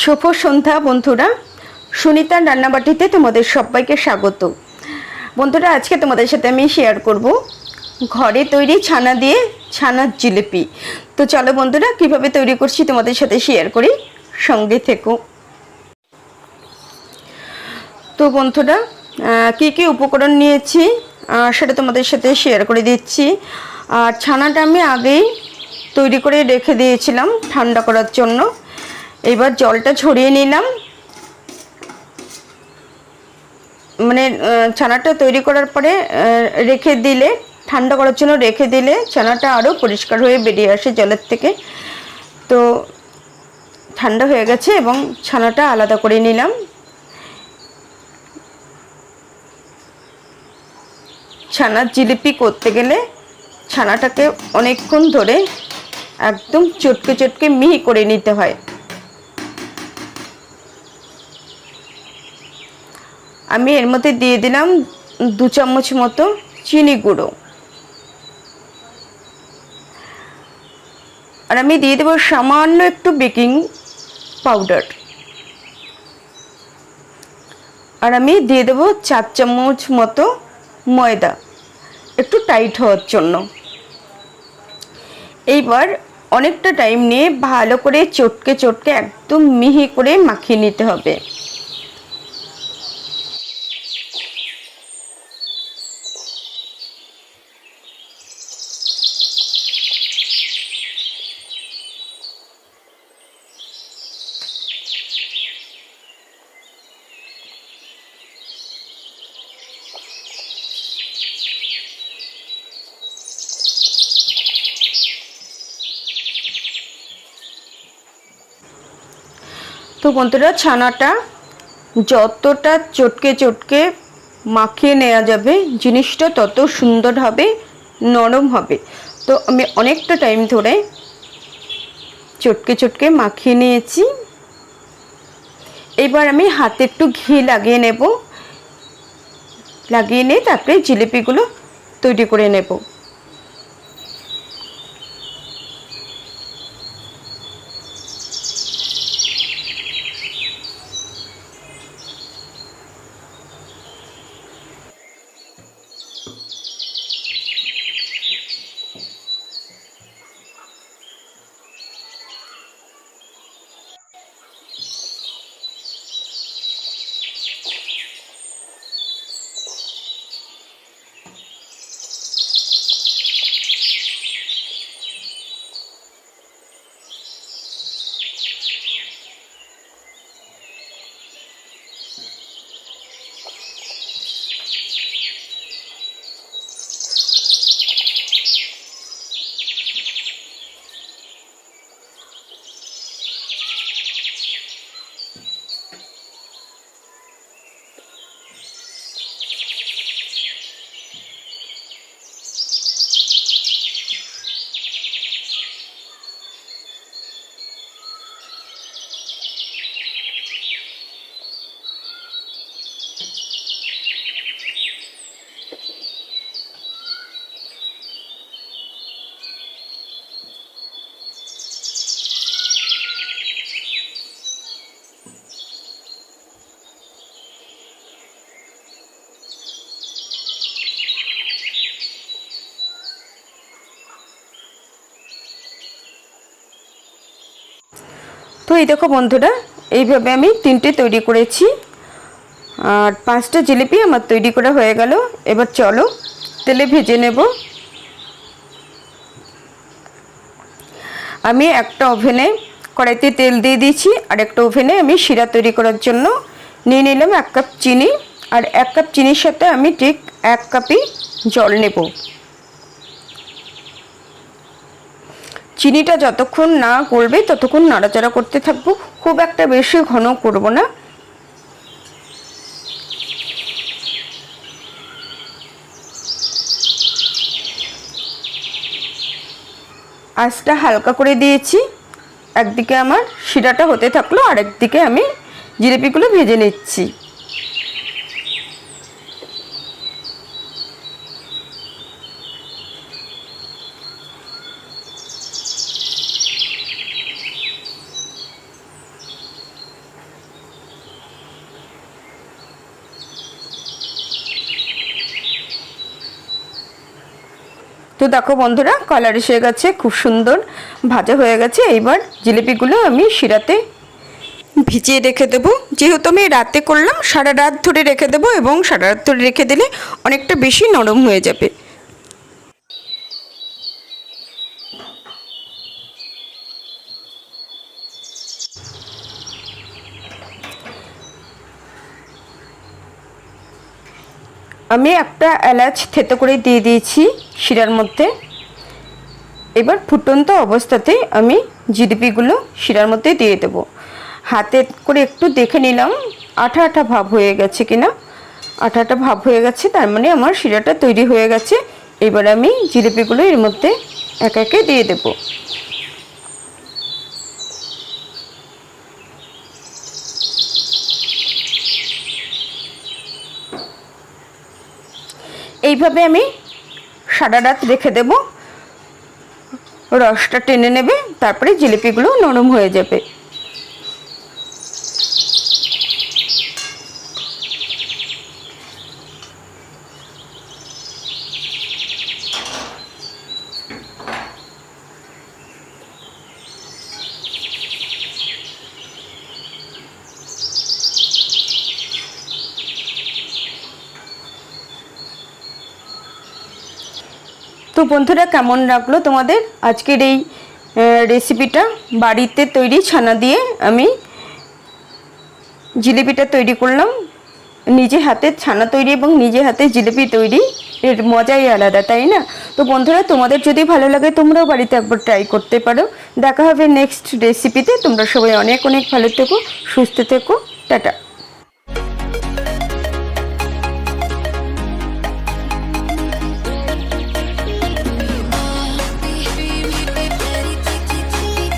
শুভ সন্ধ্যা বন্ধুরা, সুনিতার রান্নাবাটিতে তোমাদের সবাইকে স্বাগত। বন্ধুরা, আজকে তোমাদের সাথে আমি শেয়ার করব ঘরে তৈরি ছানা দিয়ে ছানার জিলিপি। তো চলো বন্ধুরা, কিভাবে তৈরি করছি তোমাদের সাথে শেয়ার করি, সঙ্গে থেকো। তো বন্ধুরা, কি কি উপকরণ নিয়েছি সেটা তোমাদের সাথে শেয়ার করে দিচ্ছি। আর ছানাটা আমি আগেই তৈরি করে রেখে দিয়েছিলাম ঠান্ডা করার জন্য। এবার জলটা ঝরিয়ে নিলাম। মানে ছানাটা তৈরি করার পরে রেখে দিলে, ঠান্ডা করার জন্য রেখে দিলে ছানাটা আরও পরিষ্কার হয়ে বেরিয়ে আসে জলের থেকে। তো ঠান্ডা হয়ে গেছে এবং ছানাটা আলাদা করে নিলাম। ছানার জিলিপি করতে গেলে ছানাটাকে অনেকক্ষণ ধরে একদম চটকে চটকে মিহি করে নিতে হয়। আমি এর মধ্যে দিয়ে দিলাম 2 চামচ মতো চিনি গুঁড়ো, আর আমি দিয়ে দেবো সামান্য একটু বেকিং পাউডার, আর আমি দিয়ে দেবো 4 চামচ মতো ময়দা, একটু টাইট হওয়ার জন্য। এইবার অনেকটা টাইম নিয়ে ভালো করে চটকে চটকে একদম মিহি করে মাখিয়ে নিতে হবে। তো বন্ধুরা, ছানাটা যতটা চটকে চটকে মাখিয়ে নেওয়া যাবে জিনিসটা তত সুন্দর হবে, নরম হবে। তো আমি অনেকটা টাইম ধরে চটকে চটকে মাখিয়ে নিয়েছি। এবার আমি হাতে একটু ঘি লাগিয়ে নেব, লাগিয়ে নিয়ে তারপরে জিলিপিগুলো তৈরি করে নেব। তো এই দেখো বন্ধুরা, এইভাবে আমি 3টে তৈরি করেছি, আর 5টা জিলিপি আমার তৈরি করা হয়ে গেল। এবার চলো তেলে ভেজে নেব। আমি একটা ওভেনে কড়াইতে তেল দিয়ে দিয়েছি, আর একটা ওভেনে আমি শিরা তৈরি করার জন্য নিয়ে নিলাম 1 কাপ চিনি, আর 1 কাপ চিনির সাথে আমি ঠিক 1 কাপই জল নেব। চিনিটা যতক্ষণ না গলবে ততক্ষণ নাড়াচাড়া করতে থাকবো, খুব একটা বেশি ঘন করব না। আঁচটা হালকা করে দিয়েছি। একদিকে আমার শিরাটা হতে থাকলো, আর একদিকে আমি জিলিপিগুলো ভেজে নিচ্ছি। তো দেখো বন্ধুরা, কালার এসে গেছে, খুব সুন্দর ভাজা হয়ে গেছে। এইবার জিলিপিগুলো আমি শিরাতে ভিজিয়ে রেখে দেবো। যেহেতু আমি রাতে করলাম, সারা রাত ধরে রেখে দেবো, এবং সারা রাত ধরে রেখে দিলে অনেকটা বেশি নরম হয়ে যাবে। আমি একটা এলাচ থেতো করে দিয়ে দিয়েছি শিরার মধ্যে। এবার ফুটন্ত অবস্থাতে আমি জিলিপিগুলো শিরার মধ্যে দিয়ে দেবো। হাতে করে একটু দেখে নিলাম আঠা আঠা ভাব হয়ে গেছে কিনা। আঠা আঠা ভাব হয়ে গেছে, তার মানে আমার শিরাটা তৈরি হয়ে গেছে। এবার আমি জিলিপিগুলো এর মধ্যে একে একে দিয়ে দেবো। এইভাবে আমি সারা রাত রেখে দেব, রসটা টেনে নেবে, তারপরে জিলিপিগুলো নরম হয়ে যাবে। তো বন্ধুরা, কেমন লাগলো তোমাদের আজকের এই রেসিপিটা? বাড়িতে তৈরি ছানা দিয়ে আমি জিলিপিটা তৈরি করলাম। নিজে হাতে ছানা তৈরি এবং নিজে হাতে জিলিপি তৈরি, এর মজাই আলাদা, তাই না? তো বন্ধুরা, তোমাদের যদি ভালো লাগে তোমরাও বাড়িতে একবার ট্রাই করতে পারো। দেখা হবে নেক্সট রেসিপিতে। তোমরা সবাই অনেক অনেক ভালো থেকো, সুস্থ থেকো, টাটা।